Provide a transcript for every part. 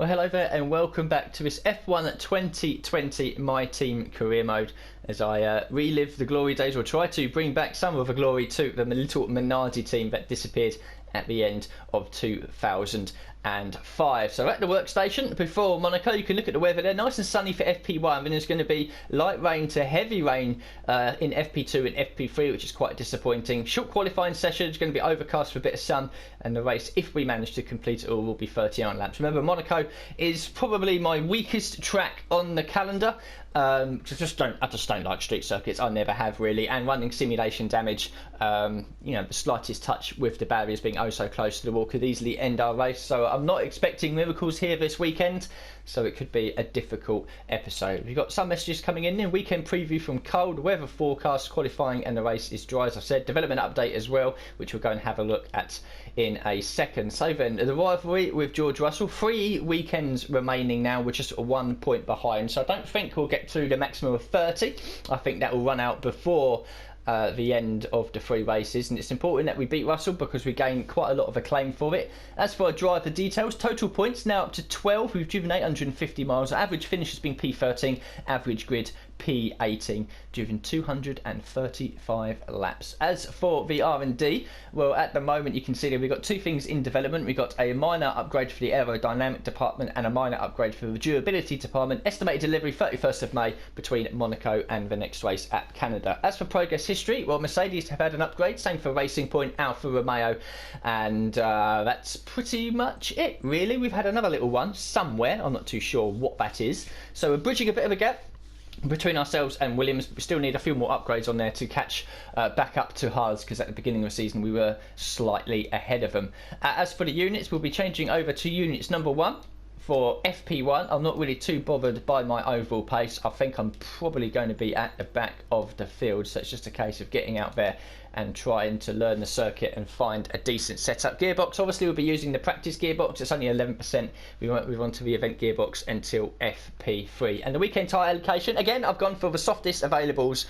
Well, hello there and welcome back to this F1 2020 My Team career mode as I relive the glory days, or try to bring back some of the glory to the little Minardi team that disappeared at the end of 2005. So at the workstation before Monaco, you can look at the weather there, nice and sunny for FP1, then there's going to be light rain to heavy rain in FP2 and FP3, which is quite disappointing. Short qualifying session is going to be overcast for a bit of sun, and the race, if we manage to complete it all, will be 39 laps. Remember, Monaco is probably my weakest track on the calendar. I just don't like street circuits. I never have really, and running simulation damage, the slightest touch with the barriers being oh so close to the wall could easily end our race. So I'm not expecting miracles here this weekend, so it could be a difficult episode. We've got some messages coming in. Weekend preview from cold weather forecast, qualifying and the race is dry, as I said. Development update as well, which we'll go and have a look at in a second. So then, the rivalry with George Russell, 3 weekends remaining now. We're just 1 point behind, so I don't think we'll get to the maximum of 30. I think that will run out before the end of the 3 races, and it's important that we beat Russell because we gain quite a lot of acclaim for it. As for driver details, total points now up to 12. We've driven 850 miles. Average finish has been P13, average grid P18, driven 235 laps. As for the R&D, well, at the moment you can see that we've got 2 things in development. We've got a minor upgrade for the aerodynamic department and a minor upgrade for the durability department. Estimated delivery 31st of May between Monaco and the next race at Canada. As for progress history, well, Mercedes have had an upgrade, same for Racing Point, Alfa Romeo, and that's pretty much it really. We've had another little one somewhere, I'm not too sure what that is, so we're bridging a bit of a gap between ourselves and Williams. We still need a few more upgrades on there to catch back up to Haas, because at the beginning of the season we were slightly ahead of them. As for the units, we'll be changing over to units number 1 for FP1. I'm not really too bothered by my overall pace. I think I'm probably going to be at the back of the field, so it's just a case of getting out there and trying to learn the circuit and find a decent setup. Gearbox, obviously we'll be using the practice gearbox. It's only 11%. We won't move on to the event gearbox until FP3. And the weekend tyre allocation, again, I've gone for the softest availables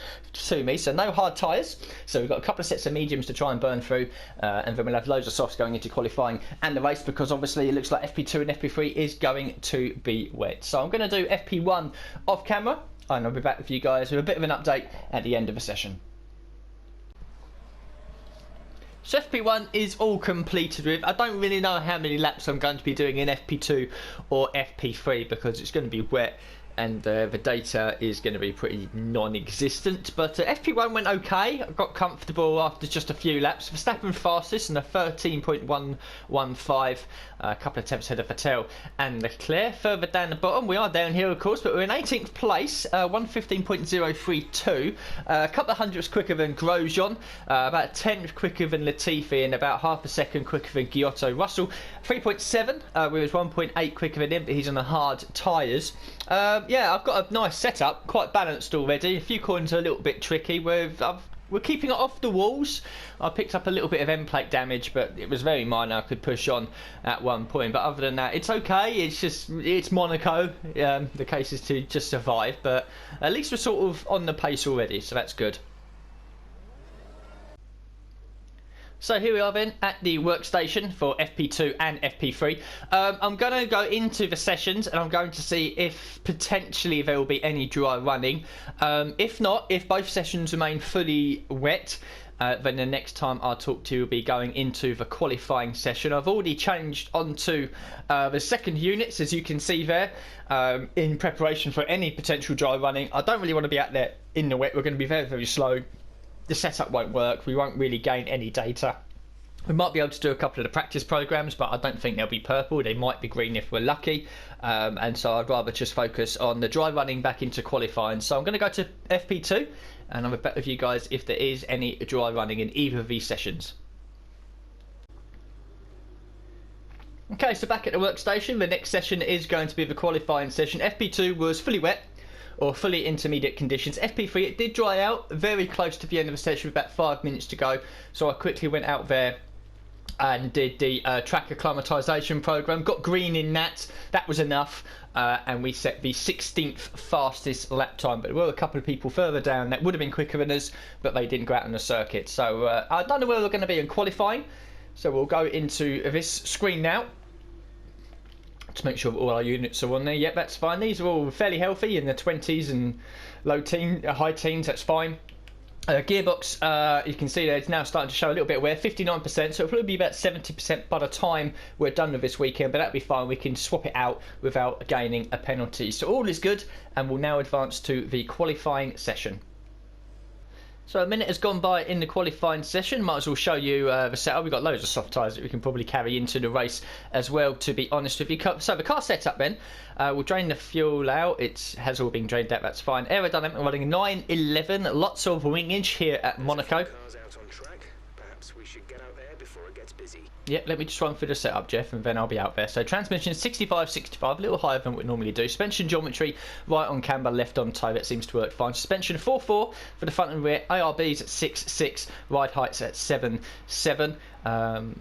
to me, so no hard tyres. So we've got a couple of sets of mediums to try and burn through, and then we'll have loads of softs going into qualifying and the race, because obviously it looks like FP2 and FP3 is going to be wet. So I'm going to do FP1 off camera, and I'll be back with you guys with a bit of an update at the end of the session. So FP1 is all completed with. I don't really know how many laps I'm going to be doing in FP2 or FP3 because it's going to be wet and the data is going to be pretty non-existent. But FP1 went okay. I got comfortable after just a few laps. Verstappen fastest and a 13.115, a couple of tenths ahead of Vettel and Leclerc. Further down the bottom, we are down here of course, but we're in 18th place, 1:15.032, a couple of hundredths quicker than Grosjean, about a tenth quicker than Latifi, and about half a second quicker than Giotto. Russell 3.7, we was 1.8 quicker than him, but he's on the hard tyres. Yeah, I've got a nice setup, quite balanced already. A few corners are a little bit tricky. We're keeping it off the walls. I picked up a little bit of end plate damage, but it was very minor. I could push on at one point, but other than that, it's okay. It's Monaco. The case is to just survive, but at least we're sort of on the pace already, so that's good. So here we are then at the workstation for FP2 and FP3. I'm going to go into the sessions and I'm going to see if potentially there will be any dry running. If not, if both sessions remain fully wet, then the next time I'll talk to you will be going into the qualifying session. I've already changed onto the second units, as you can see there, in preparation for any potential dry running. I don't really want to be out there in the wet. We're going to be very, very slow. The setup won't work. We won't really gain any data. We might be able to do a couple of the practice programs, but I don't think they'll be purple. They might be green if we're lucky. And so I'd rather just focus on the dry running back into qualifying. So I'm going to go to FP2, and I'm going to bet with you guys if there is any dry running in either of these sessions. Okay, so back at the workstation, the next session is going to be the qualifying session. FP2 was fully wet, or fully intermediate conditions. FP3, it did dry out very close to the end of the session with about 5 minutes to go, so I quickly went out there and did the track acclimatisation program, got green in that was enough, and we set the 16th fastest lap time. But there were a couple of people further down that would have been quicker than us, but they didn't go out on the circuit. So I don't know where we're going to be in qualifying, so we'll go into this screen now to make sure that all our units are on there. Yep, that's fine. These are all fairly healthy in the 20s and high teens. That's fine. Gearbox, you can see that it's now starting to show a little bit of wear, 59%, so it'll probably be about 70% by the time we're done with this weekend, but that'll be fine. We can swap it out without gaining a penalty. So all is good, and we'll now advance to the qualifying session. So a minute has gone by in the qualifying session. Might as well show you the setup. We've got loads of soft tyres that we can probably carry into the race as well, to be honest with you. So the car setup then, we'll drain the fuel out. It has all been drained out, that's fine. Aerodynamic running 911. Lots of wingage here at Monaco. Yeah, let me just run through the setup, Jeff, and then I'll be out there. So transmission 65, a little higher than what we normally do. Suspension geometry, right on camber, left on toe. That seems to work fine. Suspension 4.4 for the front and rear. ARBs at 6.6. Ride heights at 7.7.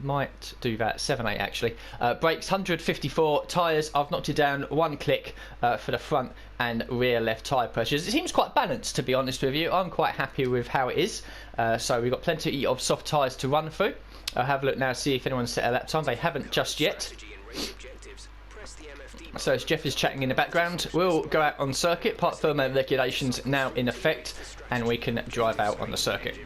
Might do that 7.8 actually. Brakes 154. Tyres, I've knocked it down 1 click for the front and rear left tyre pressures. It seems quite balanced, to be honest with you. I'm quite happy with how it is. So we've got plenty of soft tyres to run through. I'll have a look now, see if anyone's set a lap time. They haven't just yet. So as Jeff is chatting in the background, we'll go out on circuit. Part thermo regulations now in effect, and we can drive out on the circuit.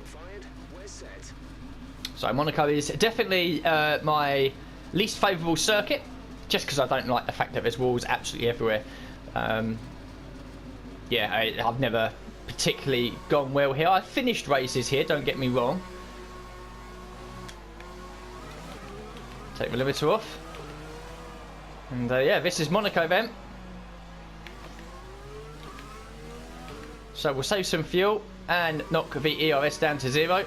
So Monaco is definitely my least favourable circuit, just because I don't like the fact that there's walls absolutely everywhere. Yeah, I've never particularly gone well here. I've finished races here, don't get me wrong. Take the limiter off. And yeah, this is Monaco then. So we'll save some fuel and knock the ERS down to 0.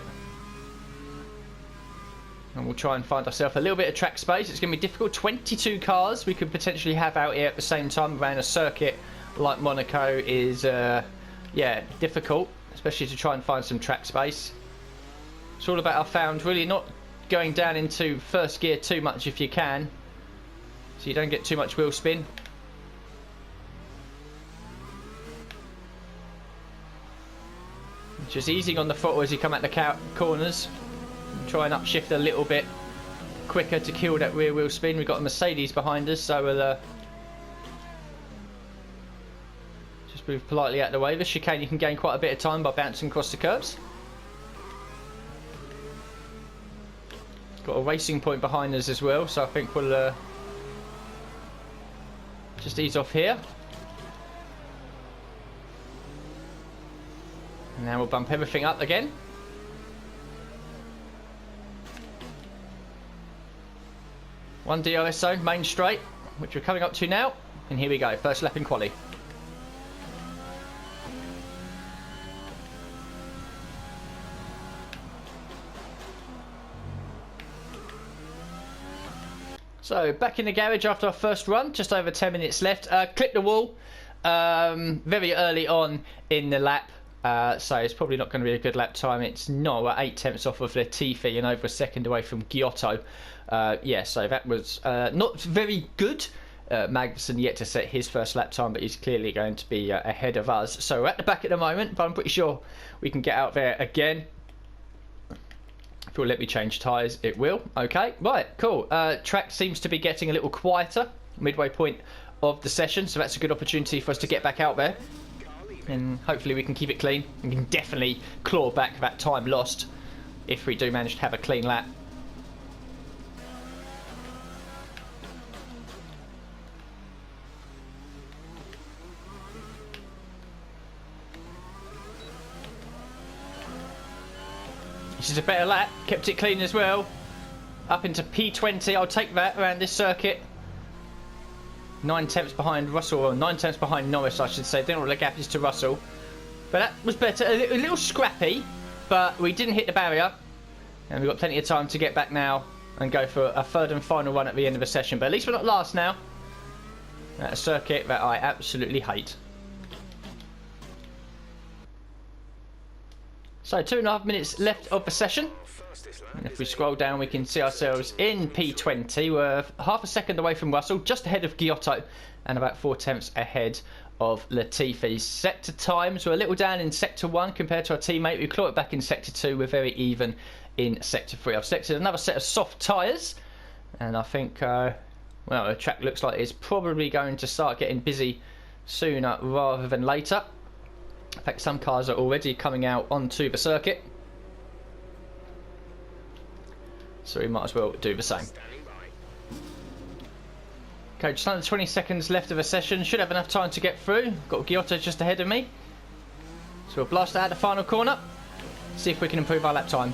And we'll try and find ourselves a little bit of track space. It's going to be difficult. 22 cars we could potentially have out here at the same time around a circuit like Monaco is, yeah, difficult, especially to try and find some track space. It's all about, I found, really not going down into first gear too much if you can, so you don't get too much wheel spin. Just easing on the throttle as you come out the corners. Try and upshift a little bit quicker to kill that rear wheel spin. We've got a Mercedes behind us, so we'll just move politely out of the way. The chicane, you can gain quite a bit of time by bouncing across the curves. Got a racing point behind us as well, so I think we'll just ease off here. And now we'll bump everything up again. One DRS zone, main straight, which we're coming up to now. And here we go, first lap in quali. So back in the garage after our first run, just over 10 minutes left. Clipped the wall very early on in the lap, so it's probably not going to be a good lap time. It's not, we're 8 tenths off of Latifi and over a second away from Giotto. Yeah, so that was not very good. Magnussen yet to set his first lap time, but he's clearly going to be ahead of us. So we're at the back at the moment, but I'm pretty sure we can get out there again. If you'll let me change tyres, it will. Okay, right, cool. Track seems to be getting a little quieter midway point of the session, so that's a good opportunity for us to get back out there. And hopefully we can keep it clean. We can definitely claw back that time lost if we do manage to have a clean lap. This is a better lap, kept it clean as well. Up into P20, I'll take that around this circuit. 9 tenths behind Russell, or 9 tenths behind Norris, I should say. Don't know what the gap is to Russell. But that was better, a little scrappy, but we didn't hit the barrier. And we've got plenty of time to get back now and go for a third and final run at the end of the session. But at least we're not last now. At a circuit that I absolutely hate. So 2.5 minutes left of the session, and if we scroll down we can see ourselves in P20. We're half a second away from Russell, just ahead of Giotto, and about 4 tenths ahead of Latifi. Sector times were a little down in Sector 1 compared to our teammate. We claw it back in Sector 2, we're very even in Sector 3. I've selected another set of soft tyres, and I think Well, the track looks like it's probably going to start getting busy sooner rather than later. In fact, some cars are already coming out onto the circuit, so we might as well do the same. Okay, just under 20 seconds left of the session. Should have enough time to get through. Got Giotto just ahead of me, so we'll blast out the final corner, see if we can improve our lap time.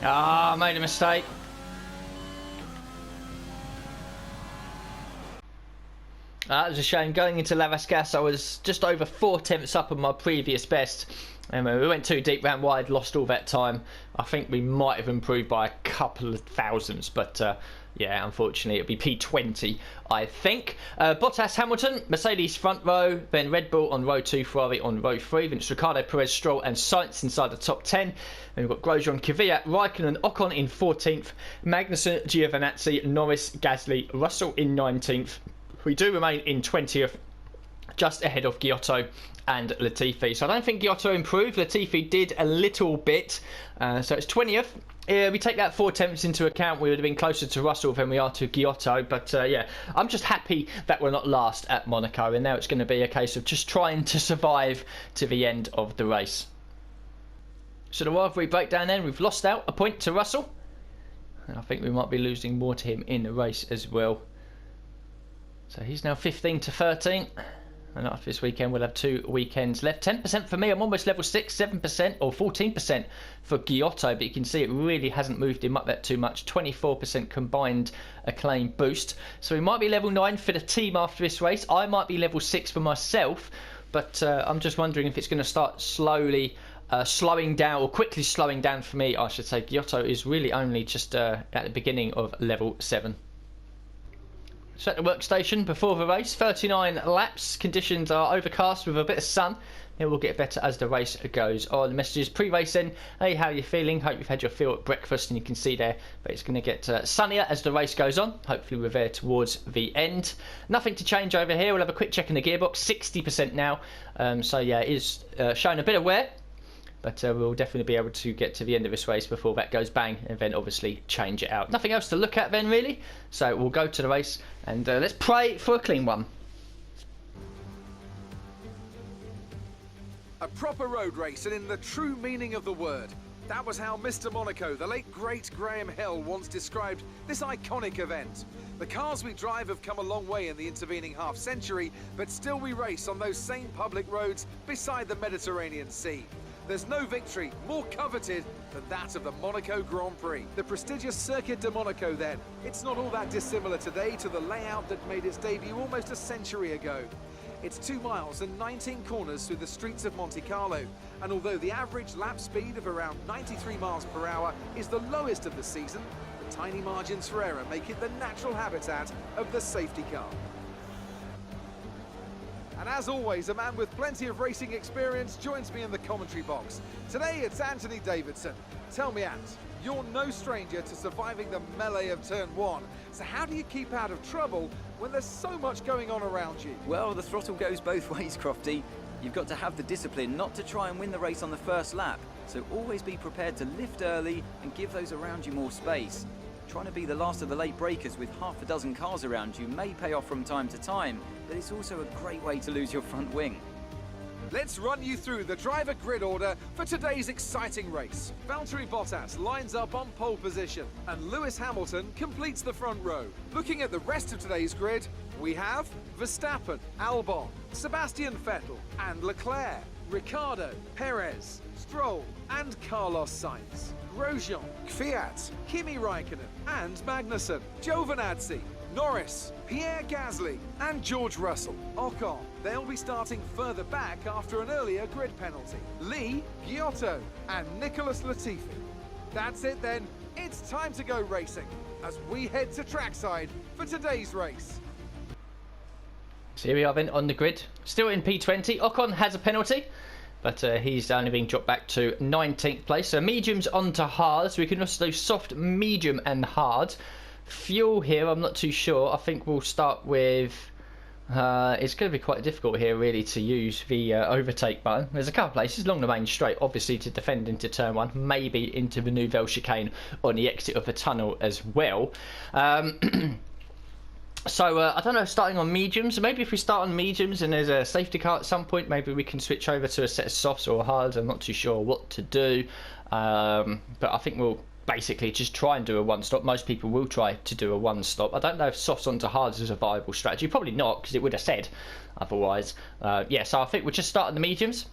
Ah, made a mistake. That was a shame. Going into La Vascasse, I was just over 4 tenths up on my previous best. And we went too deep round wide, lost all that time. I think we might have improved by a couple of thousandths, but yeah, unfortunately it'll be P20, I think. Bottas, Hamilton, Mercedes front row, then Red Bull on row 2, Ferrari on row 3, then it's Ricciardo, Perez, Stroll and Sainz inside the top 10. Then we've got Grosjean, Kvyat, Raikkonen, Ocon in 14th, Magnussen, Giovinazzi, Norris, Gasly, Russell in 19th. We do remain in 20th, just ahead of Giotto and Latifi. So I don't think Giotto improved. Latifi did a little bit. So it's 20th. We take that 4 tenths into account, we would have been closer to Russell than we are to Giotto. But yeah, I'm just happy that we're not last at Monaco. And now it's going to be a case of just trying to survive to the end of the race. So the rivalry breakdown then, we've lost out a point to Russell. And I think we might be losing more to him in the race as well. So he's now 15 to 13. And after this weekend, we'll have 2 weekends left. 10% for me, I'm almost level 6, 7% or 14% for Giotto. But you can see it really hasn't moved him up that too much. 24% combined acclaim boost. So we might be level 9 for the team after this race. I might be level 6 for myself. But I'm just wondering if it's going to start slowly slowing down, or quickly slowing down for me, I should say. Giotto is really only just at the beginning of level 7. So at the workstation before the race, 39 laps, conditions are overcast with a bit of sun. It will get better as the race goes on. The messages pre-racing, hey, how are you feeling? Hope you've had your fill at breakfast, and you can see there that it's going to get sunnier as the race goes on. Hopefully we're there towards the end. Nothing to change over here. We'll have a quick check in the gearbox, 60% now. So yeah, it is showing a bit of wear. But we'll definitely be able to get to the end of this race before that goes bang, and then obviously change it out. Nothing else to look at then, really. So we'll go to the race, and let's pray for a clean one. A proper road race, and in the true meaning of the word. That was how Mr. Monaco, the late great Graham Hill, once described this iconic event. The cars we drive have come a long way in the intervening half-century, but still we race on those same public roads beside the Mediterranean Sea. There's no victory more coveted than that of the Monaco Grand Prix. The prestigious Circuit de Monaco then. It's not all that dissimilar today to the layout that made its debut almost a century ago. It's 2 miles and 19 corners through the streets of Monte Carlo. And although the average lap speed of around 93 miles per hour is the lowest of the season, the tiny margins for error make it the natural habitat of the safety car. And as always, a man with plenty of racing experience joins me in the commentary box. Today it's Anthony Davidson. Tell me, Ant, you're no stranger to surviving the melee of turn 1. So how do you keep out of trouble when there's so much going on around you? Well, the throttle goes both ways, Crofty. You've got to have the discipline not to try and win the race on the first lap. So always be prepared to lift early and give those around you more space. Trying to be the last of the late breakers with half a dozen cars around you may pay off from time to time, but it's also a great way to lose your front wing. Let's run you through the driver grid order for today's exciting race. Valtteri Bottas lines up on pole position, and Lewis Hamilton completes the front row. Looking at the rest of today's grid, we have Verstappen, Albon, Sebastian Vettel, and Leclerc, Ricciardo, Perez, Stroll, and Carlos Sainz, Grosjean, Kvyat, Kimi Raikkonen, and Magnussen, Giovinazzi, Norris, Pierre Gasly, and George Russell. Ocon, they'll be starting further back after an earlier grid penalty. Lee, Giotto, and Nicholas Latifi. That's it then, it's time to go racing as we head to trackside for today's race. So here we are then on the grid, still in P20. Ocon has a penalty, but he's only being dropped back to 19th place. So mediums onto hards. We can also do soft, medium, and hard. Fuel here, I'm not too sure. I think we'll start with... it's going to be quite difficult here, really, to use the overtake button. There's a couple of places along the main straight, obviously, to defend into turn 1. Maybe into the Nouvelle chicane on the exit of the tunnel as well. So, I don't know, starting on mediums. Maybe if we start on mediums and there's a safety car at some point, maybe we can switch over to a set of softs or hards. I'm not too sure what to do. But I think we'll basically just try and do a one-stop. Most people will try to do a one-stop. I don't know if softs onto hards is a viable strategy. Probably not, because it would have said otherwise. Yeah, so I think we'll just start on the mediums.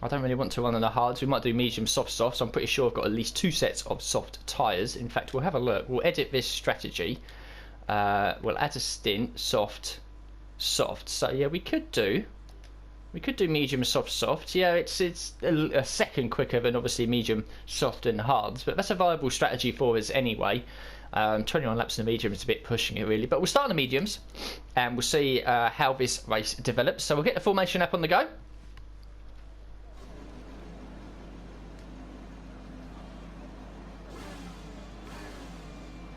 I don't really want to run on the hards. We might do medium, soft, softs. I'm pretty sure I've got at least 2 sets of soft tyres. In fact, we'll have a look. We'll edit this strategy. We'll add a stint, soft, soft. So yeah, we could do medium, soft, soft. Yeah, it's a second quicker than obviously medium, soft, and hards, but that's a viable strategy for us anyway. 21 laps in the medium is a bit pushing it really, but we'll start on the mediums and we'll see how this race develops. So we'll get the formation app on the go.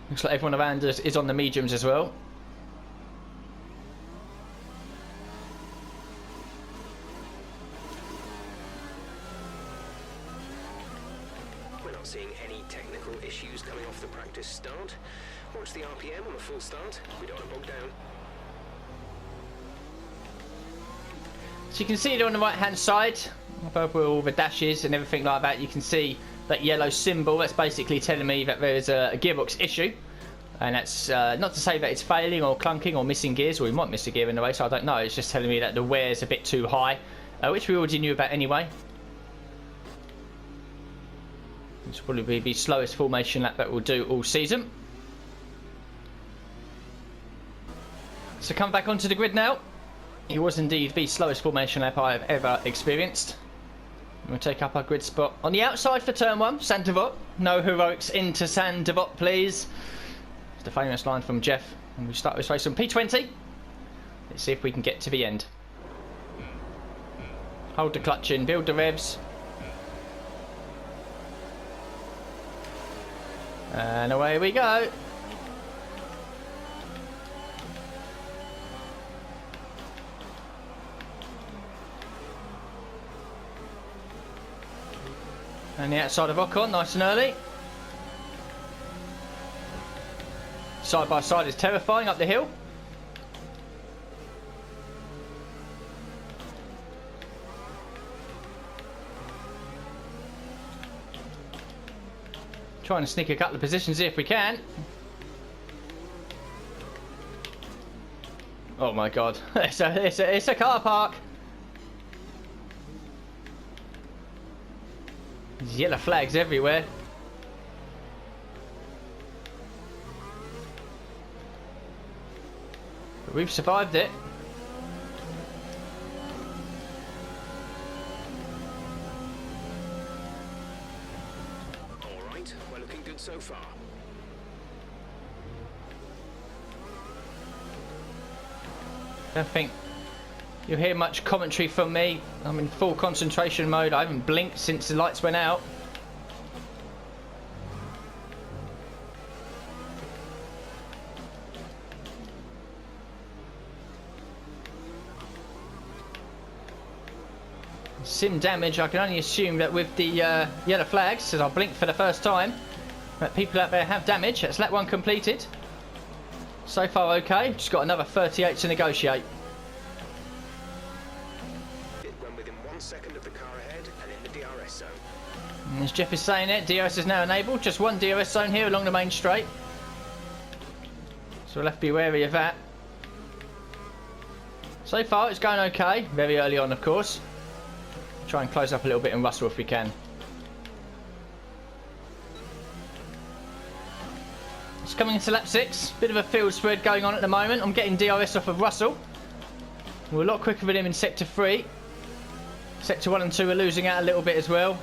Looks like everyone around us is on the mediums as well. We're not seeing any technical issues coming off the practice start. Watch the RPM on a full start. We don't want to bog down. So you can see there on the right hand side, above where all the dashes and everything like that, you can see that yellow symbol. That's basically telling me that there is a gearbox issue, and that's not to say that it's failing or clunking or missing gears, or we might miss a gear in the race, I don't know. It's just telling me that the wear is a bit too high, which we already knew about anyway. It's probably the slowest formation lap that we'll do all season. So come back onto the grid now. It was indeed the slowest formation lap I have ever experienced. We'll take up our grid spot on the outside for turn 1, Saint-Devot. No heroics into Saint-Devot, please. It's the famous line from Jeff. And we start this race on P20. Let's see if we can get to the end. Hold the clutch in, build the revs. And away we go. And the outside of Ocon, nice and early. Side by side is terrifying up the hill. Trying to sneak a couple of positions here if we can. Oh my god, it's a car park. There's yellow flags everywhere. But we've survived it. All right, we're looking good so far. Don't think you'll hear much commentary from me. I'm in full concentration mode. I haven't blinked since the lights went out. Sim damage, I can only assume that with the yellow flags, as I blinked for the first time, But people out there have damage. That's lap 1 completed. So far okay. Just got another 38 to negotiate. When within 1 second of the car ahead and in the DRS zone. And as Jeff is saying it, DRS is now enabled. Just one DRS zone here along the main straight. So we'll have to be wary of that. So far it's going okay. Very early on, of course. Try and close up a little bit in Russell if we can. It's coming into lap 6. Bit of a field spread going on at the moment. I'm getting DRS off of Russell. We're a lot quicker than him in Sector 3. Sector 1 and 2 are losing out a little bit as well.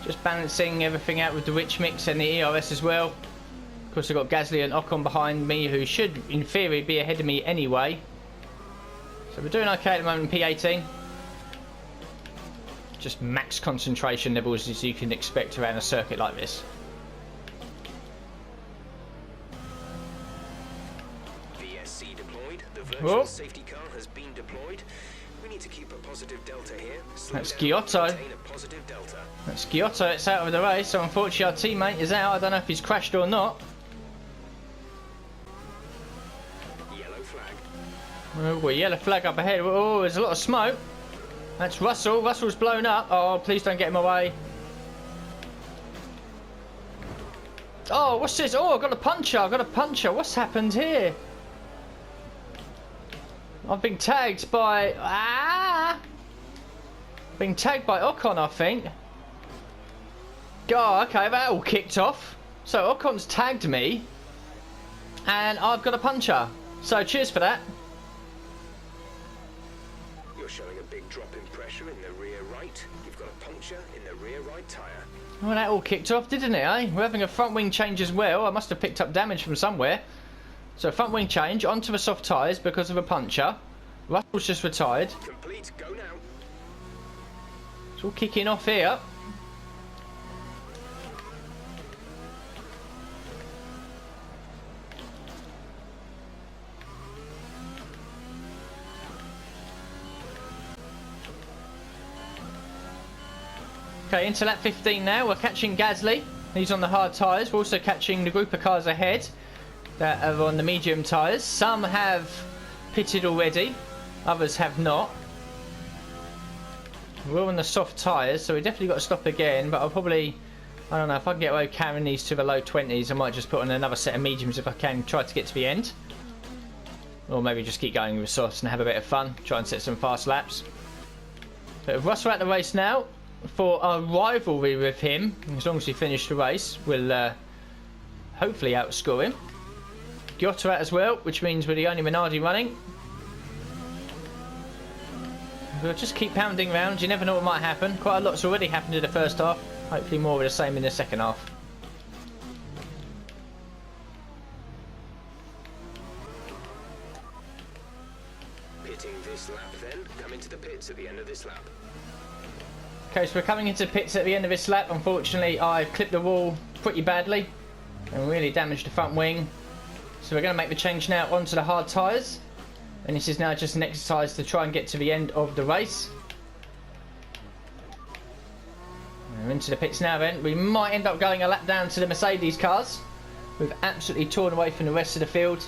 Just balancing everything out with the rich mix and the ERS as well. Of course, I've got Gasly and Ocon behind me, who should, in theory, be ahead of me anyway. So we're doing okay at the moment in P18. Just max concentration levels as you can expect around a circuit like this. VSC deployed. The virtual safety car has been deployed. We need to keep a positive delta here. That's Giotto. That's Giotto. It's out of the race. So unfortunately our teammate is out. I don't know if he's crashed or not. Yellow flag. Oh, well, yellow flag up ahead. Oh, there's a lot of smoke. That's Russell. Russell's blown up. Oh, please don't get him away. Oh, what's this? Oh, I've got a puncher. I've got a puncher. What's happened here? I've been tagged by... Been tagged by Ocon, I think. Oh, okay, that all kicked off. So Ocon's tagged me. And I've got a puncher. So cheers for that. You're showing a big drop in pressure in the rear right. You've got a puncture in the rear right tyre. Well, that all kicked off, didn't it, eh? We're having a front wing change as well. I must have picked up damage from somewhere. So front wing change onto the soft tyres because of a puncture. Russell's just retired. Complete, go now. It's all kicking off here. Okay, into lap 15 now. We're catching Gasly. He's on the hard tyres. We're also catching the group of cars ahead that are on the medium tyres. Some have pitted already. Others have not. We're on the soft tyres, so we definitely got to stop again. But I'll probably... I don't know, if I can get away carrying these to the low 20s, I might just put on another set of mediums if I can. Try to get to the end. Or maybe just keep going with softs and have a bit of fun. Try and set some fast laps. But if Russell at the race now, for our rivalry with him, as long as we finish the race, we'll hopefully outscore him. Giotto out as well, which means we're the only Minardi running. We'll just keep pounding round. You never know what might happen. Quite a lot's already happened in the first half. Hopefully more of the same in the second half. Pitting this lap then. Come into the pits at the end of this lap. Okay, so we're coming into pits at the end of this lap. Unfortunately, I clipped the wall pretty badly and really damaged the front wing. So we're going to make the change now onto the hard tyres. And this is now just an exercise to try and get to the end of the race. We're into the pits now then. We might end up going a lap down to the Mercedes cars. We've absolutely torn away from the rest of the field.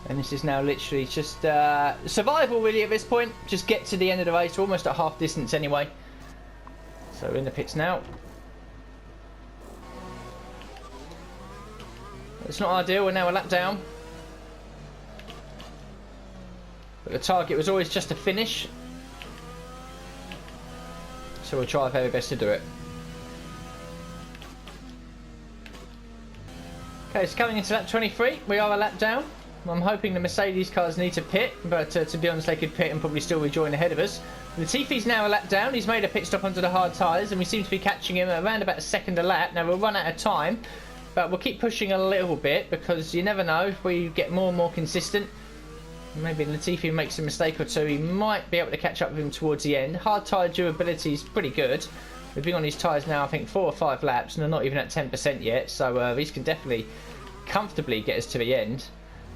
And this is now literally just survival really at this point. Just get to the end of the race. We're almost at half distance anyway. So we're in the pits now. It's not ideal, we're now a lap down. But the target was always just to finish. So we'll try our very best to do it. Okay, it's coming into lap 23. We are a lap down. I'm hoping the Mercedes cars need to pit, but to be honest, they could pit and probably still rejoin ahead of us. Latifi's now a lap down. He's made a pit stop onto the hard tyres, and we seem to be catching him around about a second a lap. Now, we'll run out of time, but we'll keep pushing a little bit, because you never know, if we get more and more consistent, maybe Latifi makes a mistake or two, he might be able to catch up with him towards the end. Hard tyre durability is pretty good. We've been on these tyres now, I think, 4 or 5 laps, and they're not even at 10% yet, so these can definitely comfortably get us to the end.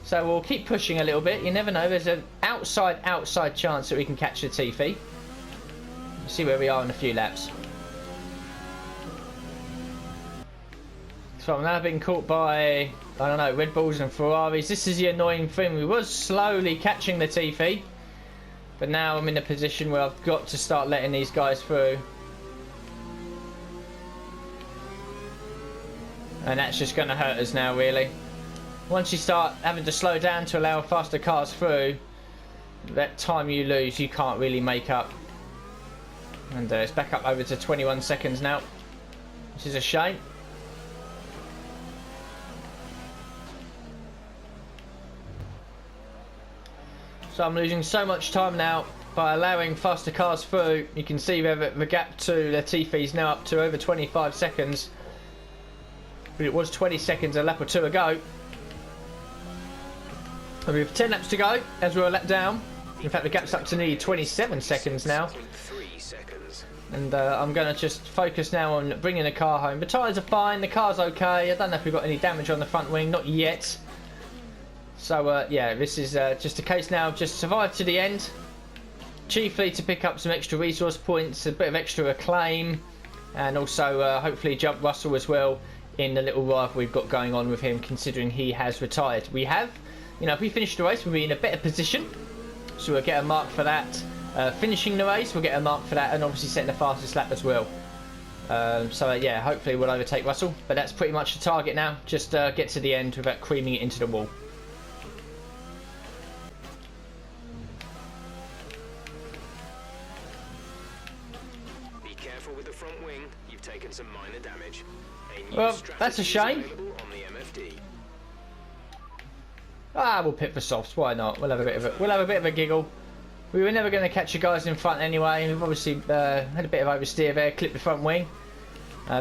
So we'll keep pushing a little bit. You never know, there's an outside chance that we can catch Latifi. See where we are in a few laps. So I'm now being caught by, I don't know, Red Bulls and Ferraris. This is the annoying thing. We was slowly catching the Latifi, but now I'm in a position where I've got to start letting these guys through. And that's just going to hurt us now, really. Once you start having to slow down to allow faster cars through, that time you lose, you can't really make up. And it's back up over to 21 seconds now, which is a shame. So I'm losing so much time now by allowing faster cars through. You can see the gap to Latifi is now up to over 25 seconds. But it was 20 seconds a lap or two ago. And we have 10 laps to go as we're a lap down. In fact, the gap's up to nearly 27 seconds now. And I'm going to just focus now on bringing the car home. The tyres are fine, the car's okay. I don't know if we've got any damage on the front wing, not yet. So yeah, this is just a case now of just survive to the end. Chiefly to pick up some extra resource points, a bit of extra acclaim. And also hopefully jump Russell as well in the little rival we've got going on with him, considering he has retired. We have, you know, if we finish the race, we'll be in a better position. So we'll get a mark for that. Finishing the race, we'll get a mark for that, and obviously setting the fastest lap as well. So yeah, hopefully we'll overtake Russell, but that's pretty much the target now. Just get to the end without creaming it into the wall. Be careful with the front wing. You've taken some minor damage. Well, that's a shame. On the MFD. Ah, we'll pit for softs. Why not? We'll have a bit of a giggle. We were never going to catch the guys in front anyway. We've obviously had a bit of oversteer there, clipped the front wing.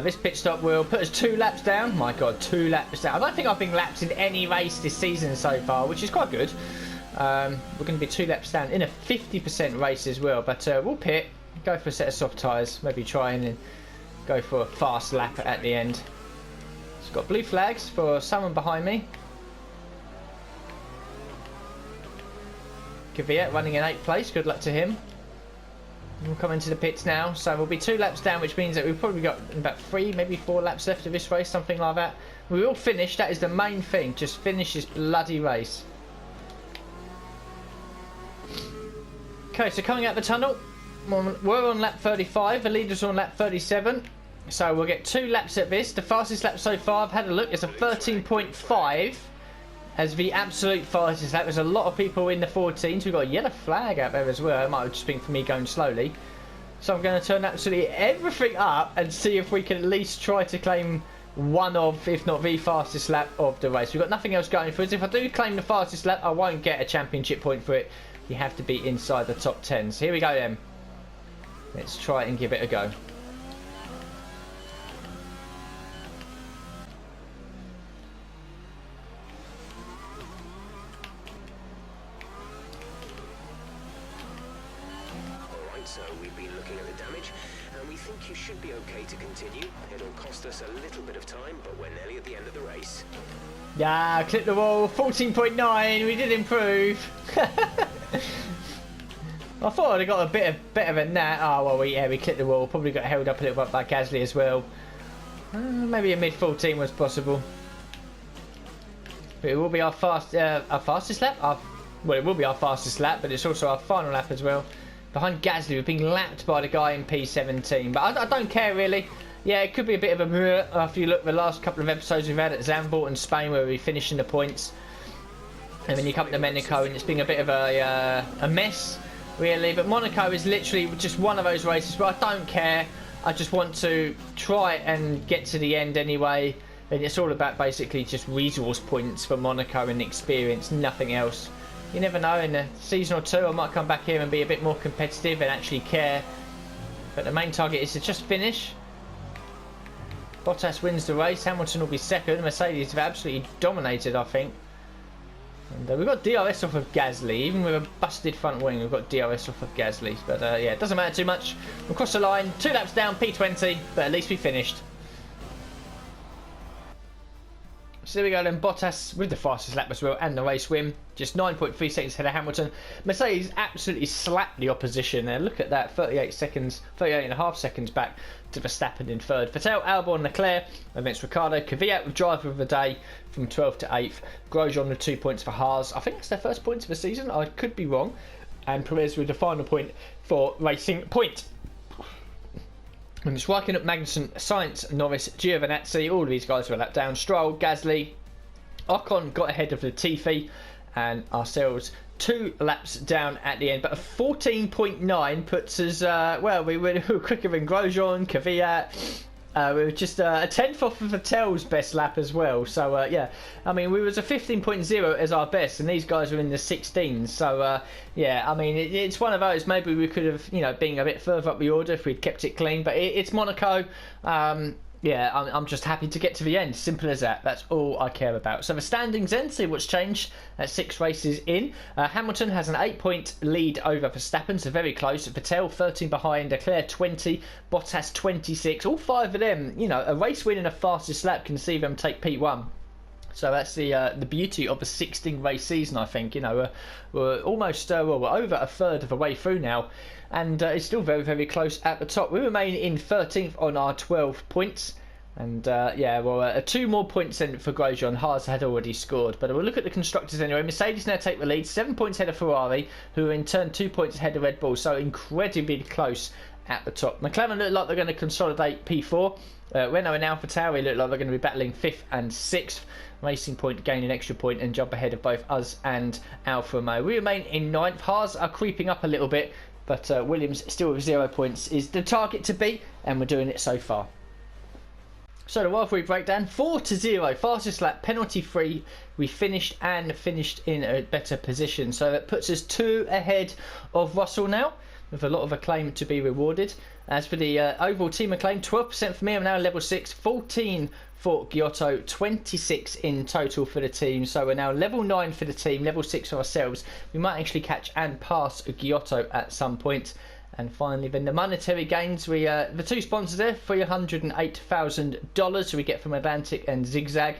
This pit stop will put us 2 laps down. My God, 2 laps down. I don't think I've been lapped in any race this season so far, which is quite good. We're going to be 2 laps down in a 50% race as well. But we'll pit, go for a set of soft tyres, maybe try and go for a fast lap at the end. It's got blue flags for someone behind me. Kvyat running in 8th place, good luck to him. We'll come into the pits now, so we'll be 2 laps down, which means that we've probably got about 3, maybe 4 laps left of this race, something like that. We will finish, that is the main thing, just finish this bloody race. Okay, so coming out the tunnel, we're on lap 35, the leader's on lap 37. So we'll get 2 laps at this. The fastest lap so far, I've had a look, is a 13.5. As the absolute fastest lap. There's a lot of people in the 14s. We've got a yellow flag out there as well. It might have just been for me going slowly. So I'm going to turn absolutely everything up and see if we can at least try to claim one of, if not the fastest lap of the race. We've got nothing else going for us. If I do claim the fastest lap, I won't get a championship point for it. You have to be inside the top 10. So here we go then. Let's try and give it a go. So we've been looking at the damage, and we think you should be okay to continue. It'll cost us a little bit of time, but we're nearly at the end of the race. Yeah, clip the wall, 14.9, we did improve. I thought I'd have got a bit better than that. Oh, well, we clipped the wall, probably got held up a little bit by Gasly as well. Maybe a mid-14 was possible. But it will be our fastest lap? Well, it will be our fastest lap, but it's also our final lap as well. Behind Gasly, we've been lapped by the guy in P17, but I don't care really. Yeah, it could be a bit of a mirror after you look at the last couple of episodes we've had at Zandvoort and Spain, where we finish in the points, and then you come to Monaco and it's been a bit of a mess really. But Monaco is literally just one of those races where I don't care. I just want to try and get to the end anyway, and it's all about basically just resource points for Monaco and experience, nothing else. You never know, in a season or two I might come back here and be a bit more competitive and actually care. But the main target is to just finish. Bottas wins the race, Hamilton will be second. Mercedes have absolutely dominated, I think. And we've got DRS off of Gasly, even with a busted front wing we've got DRS off of Gasly. But yeah, it doesn't matter too much. We'll cross the line, 2 laps down, P20, but at least we finished. So there we go then, Bottas with the fastest lap as well and the race win. Just 9.3 seconds ahead of Hamilton. Mercedes absolutely slapped the opposition there. Look at that, 38.5 seconds back to Verstappen in third. Vettel, Albon, Leclerc against Ricciardo. Kvyat with driver of the day from 12th to 8th. Grosjean with 2 points for Haas. I think it's their first points of the season. I could be wrong. And Perez with the final point for Racing Point. And it's working up Magnussen, Sainz, Norris, Giovinazzi, all of these guys were a lap down. Stroll, Gasly, Ocon got ahead of Latifi, and ourselves 2 laps down at the end. But a 14.9 puts us, well, we were quicker than Grosjean, Kvyat. We were just a 10th off of Vettel's best lap as well. So, yeah, I mean, we was a 15.0 as our best, and these guys were in the 16s. So, yeah, I mean, it's one of those. Maybe we could have, you know, been a bit further up the order if we'd kept it clean. But it's Monaco. Yeah, I'm just happy to get to the end. Simple as that. That's all I care about. So the standings then, see what's changed at 6 races in. Hamilton has an 8-point lead over Verstappen, so very close. Vettel 13 behind, Leclerc 20, Bottas 26. All 5 of them, you know, a race win and a fastest lap can see them take P1. So that's the beauty of a 16-race season, I think. You know, we're almost, well, we're over a third of the way through now. And it's still very, very close at the top. We remain in 13th on our 12 points. And, yeah, well, 2 more points then for Grosjean. Haas had already scored. But we'll look at the constructors anyway. Mercedes now take the lead. 7 points ahead of Ferrari, who are in turn 2 points ahead of Red Bull. So incredibly close at the top. McLaren look like they're going to consolidate P4. Renault and AlphaTauri look like they're going to be battling 5th and 6th. Racing Point gain an extra point and jump ahead of both us and Alfa Romeo. We remain in 9th. Haas are creeping up a little bit. But Williams still with 0 points is the target to beat, and we're doing it so far. So the World 3 breakdown, 4-0, fastest lap, penalty free. We finished in a better position. So that puts us 2 ahead of Russell now, with a lot of acclaim to be rewarded. As for the overall team acclaim, 12% for me, I'm now level 6, 14 for Giotto, 26 in total for the team. So we're now level 9 for the team, level 6 for ourselves. We might actually catch and pass Giotto at some point. And finally, then the monetary gains, we the 2 sponsors there, $308,000 we get from Atlantic and Zigzag.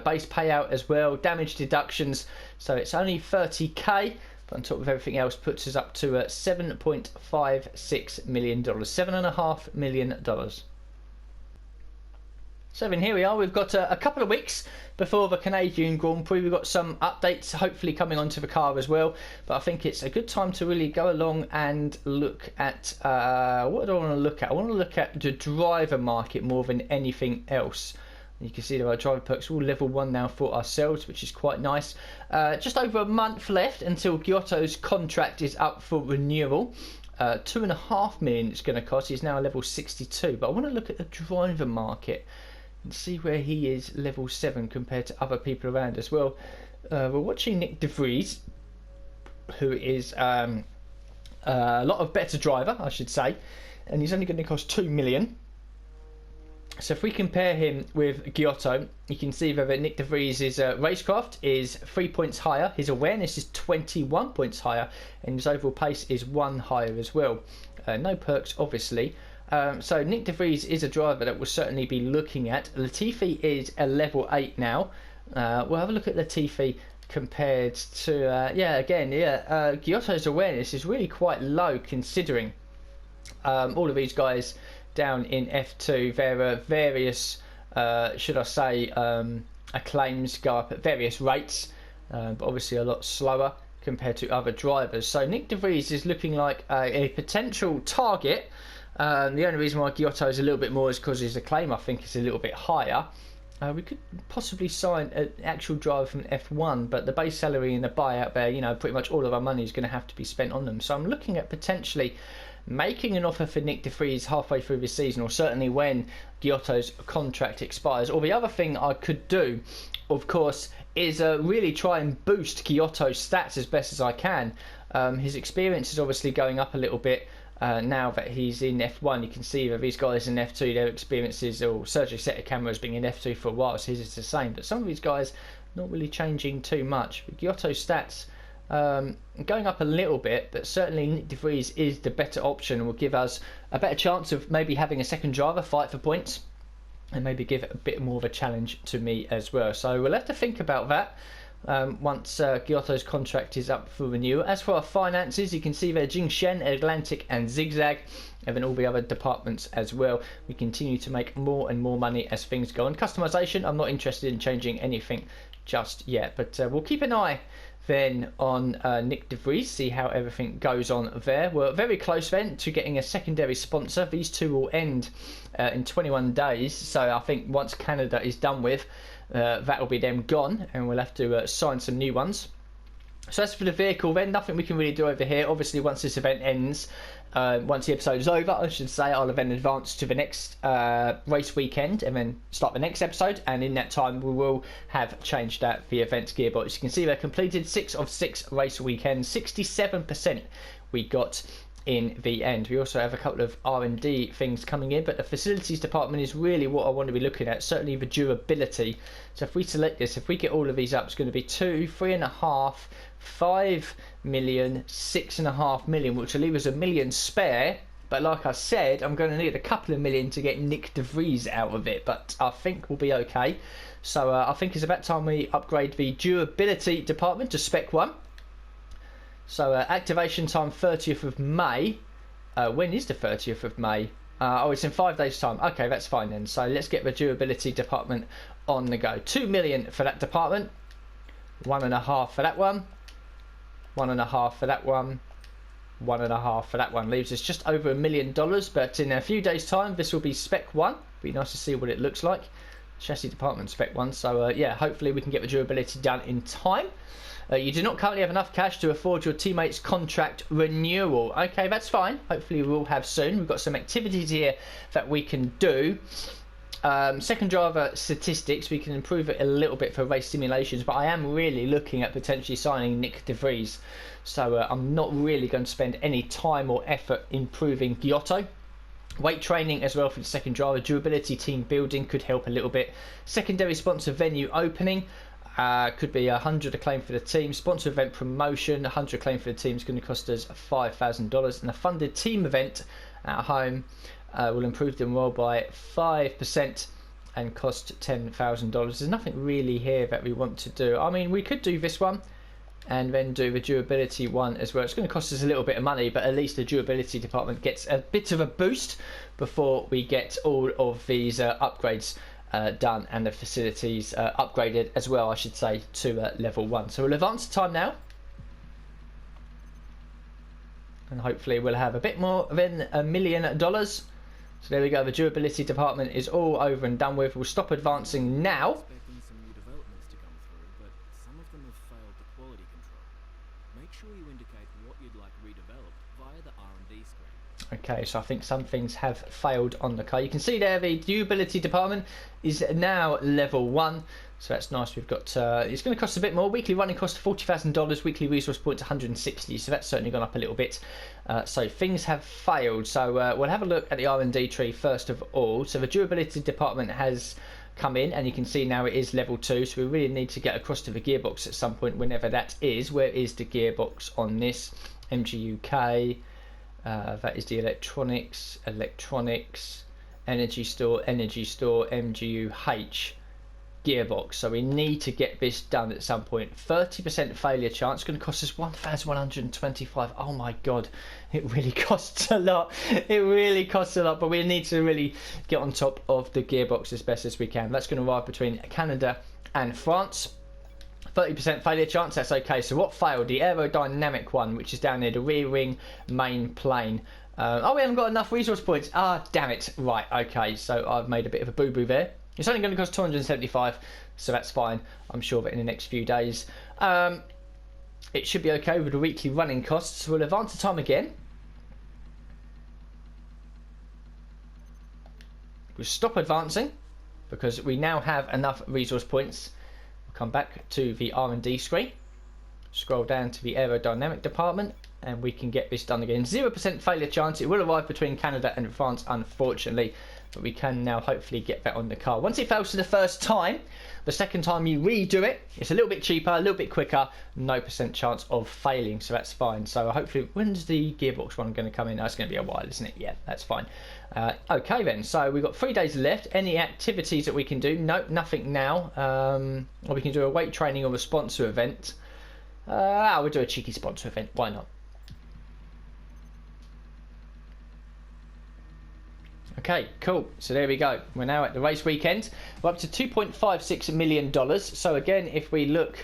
Base payout as well, damage deductions, so it's only 30k. But on top of everything else, puts us up to $7.56 million, $7.5 million. So then here we are, we've got a couple of weeks before the Canadian Grand Prix. We've got some updates hopefully coming onto the car as well, but I think it's a good time to really go along and look at, what do I want to look at? I want to look at the driver market more than anything else. You can see that our driver perks all level 1 now for ourselves, which is quite nice. Just over a month left until Giotto's contract is up for renewal. $2.5 million it's going to cost. He's now level 62, but I want to look at the driver market and see where he is level 7 compared to other people around as well. We're watching Nick De Vries, who is a lot of better driver, I should say, and he's only going to cost $2 million. So if we compare him with Giotto, you can see that Nick De Vries' racecraft is 3 points higher, his awareness is 21 points higher, and his overall pace is 1 higher as well. No perks, obviously. So Nick De Vries is a driver that we'll certainly be looking at. Latifi is a level 8 now. We'll have a look at Latifi compared to, Giotto's awareness is really quite low considering all of these guys down in F2. There are various, should I say, acclaims go up at various rates, but obviously a lot slower compared to other drivers. So Nick De Vries is looking like a potential target. The only reason why Giotto is a little bit more is because his acclaim, I think, is a little bit higher. We could possibly sign an actual driver from F1, but the base salary and the buyout there, you know, pretty much all of our money is going to have to be spent on them. So I'm looking at potentially making an offer for Nick De Vries halfway through the season, or certainly when Giotto's contract expires. Or the other thing I could do, of course, is really try and boost Giotto's stats as best as I can. His experience is obviously going up a little bit now that he's in F1. You can see that these guys in F2, their experiences, or Sergio Seta has been in F2 for a while, so his is the same. But some of these guys not really changing too much. But Giotto's stats going up a little bit, but certainly Nick De Vries is the better option and will give us a better chance of maybe having a second driver fight for points. and maybe give it a bit more of a challenge to me as well. So we'll have to think about that once Giotto's contract is up for renewal. As for our finances, you can see there Jingshen, Atlantic and Zigzag, and then all the other departments as well. We continue to make more and more money as things go on. Customization, I'm not interested in changing anything just yet, but we'll keep an eye then on Nick De Vries, see how everything goes on there. We're very close then to getting a secondary sponsor. These two will end in 21 days, so I think once Canada is done with, that will be them gone, and we'll have to sign some new ones. So as for the vehicle then, nothing we can really do over here. Obviously once this event ends, once the episode is over, I should say, I'll then advance to the next race weekend and then start the next episode, and in that time we will have changed out the event gearbox. You can see they're completed 6 of 6 race weekends, 67% we got in the end. We also have a couple of R&D things coming in, but the facilities department is really what I want to be looking at, certainly the durability. So if we select this, if we get all of these up, it's going to be 2, 3.5, 5 million, 6.5 million, which will leave us $1 million spare. But like I said, I'm going to need a couple of million to get Nick De Vries out of it, but I think we'll be okay. So I think it's about time we upgrade the durability department to Spec 1. So activation time 30th of May. When is the 30th of May? Oh, it's in 5 days time. Okay, that's fine then. So let's get the durability department on the go. 2 million for that department. 1.5 for that one. 1.5 for that one. 1.5 for that one. Leaves us just over $1 million, but in a few days time this will be Spec 1. Be nice to see what it looks like. Chassis department Spec 1. So yeah, hopefully we can get the durability done in time. You do not currently have enough cash to afford your teammates' contract renewal. Okay, that's fine. Hopefully we'll have soon. We've got some activities here that we can do. Second driver statistics, we can improve it a little bit for race simulations, but I am really looking at potentially signing Nick De Vries. So I'm not really going to spend any time or effort improving Giotto. Weight training as well for the second driver. Durability team building could help a little bit. Secondary sponsor venue opening. Could be 100 acclaim for the team. Sponsor event promotion, 100 acclaim for the team is going to cost us $5,000. And a funded team event at home will improve the morale by 5% and cost $10,000. There's nothing really here that we want to do. I mean, we could do this one and then do the durability one as well. It's going to cost us a little bit of money, but at least the durability department gets a bit of a boost before we get all of these upgrades done, and the facilities upgraded as well, I should say, to level 1. So we'll advance the time now, and hopefully we'll have a bit more than $1 million. So there we go, the durability department is all over and done with. We'll stop advancing now. Expecting some new developments to come through, but some of them have failed the quality control. Make sure you indicate what you'd like redeveloped via the R&D screen. Okay, so I think some things have failed on the car. You can see there the durability department is now level 1, so that's nice. We've got it's going to cost a bit more. Weekly running cost $40,000, weekly resource points 160, so that's certainly gone up a little bit. So things have failed. So we'll have a look at the R&D tree first of all. So the durability department has come in, and you can see now it is level 2, so we really need to get across to the gearbox at some point, whenever that is. Where is the gearbox on this? MGUK. That is the electronics, energy store, MGUH, gearbox. So we need to get this done at some point. 30% failure chance, going to cost us 1,125. Oh my god, it really costs a lot. It really costs a lot, but we need to really get on top of the gearbox as best as we can. That's going to arrive between Canada and France. 30% failure chance, that's okay. So what failed? The aerodynamic one, which is down there, the rear wing main plane. Oh, we haven't got enough resource points. Ah, damn it. Right, okay, so I've made a bit of a boo-boo there. It's only going to cost 275, so that's fine. I'm sure that in the next few days it should be okay with the weekly running costs. So we'll advance the time again. We'll stop advancing because we now have enough resource points. Come back to the R&D screen, scroll down to the aerodynamic department, and we can get this done again. 0% failure chance. It will arrive between Canada and France, unfortunately, but we can now hopefully get that on the car. Once it fails for the first time, the second time you redo it, it's a little bit cheaper, a little bit quicker, no % chance of failing, so that's fine. So hopefully, when's the gearbox one going to come in? That's going to be a while, isn't it? Yeah, that's fine. Okay then, so we've got 3 days left. Any activities that we can do? Nope, nothing now. Or we can do a weight training or a sponsor event. We'll do a cheeky sponsor event, why not? Okay, cool. So there we go. We're now at the race weekend. We're up to $2.56 million. So again, if we look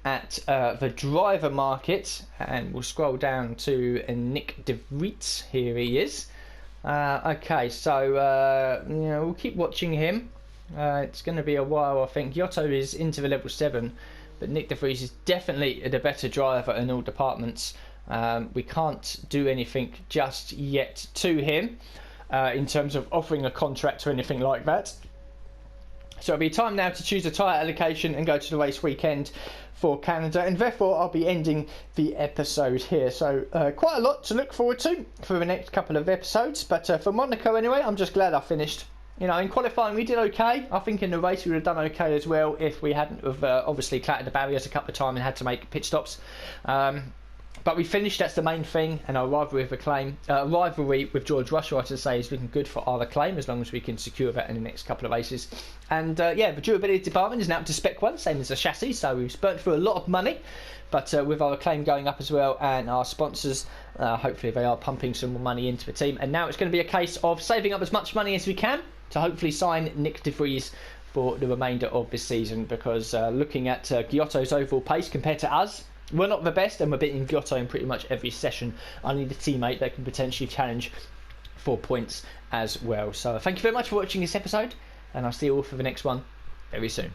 at the driver market, and we'll scroll down to Nick de Vries. Here he is. Okay, so we'll keep watching him. It's going to be a while, I think. Giotto is into the level 7, but Nick de Vries is definitely the better driver in all departments. We can't do anything just yet to him. In terms of offering a contract or anything like that. So it'll be time now to choose a tyre allocation and go to the race weekend for Canada, and therefore I'll be ending the episode here. So quite a lot to look forward to for the next couple of episodes, but for Monaco anyway, I'm just glad I finished. You know, in qualifying we did okay. I think in the race we would have done okay as well if we hadn't have obviously clattered the barriers a couple of times and had to make pit stops. But we finished, that's the main thing, and our rivalry with George Russell, I should say, is looking good for our acclaim, as long as we can secure that in the next couple of races. And yeah, the durability department is now up to Spec 1, same as the chassis, so we've burnt through a lot of money, but with our acclaim going up as well, and our sponsors, hopefully they are pumping some more money into the team. And now it's going to be a case of saving up as much money as we can to hopefully sign Nick de Vries for the remainder of this season, because looking at Giotto's overall pace compared to us, we're not the best, and we're beating Giotto in pretty much every session. I need a teammate that can potentially challenge for points as well. So thank you very much for watching this episode, and I'll see you all for the next one very soon.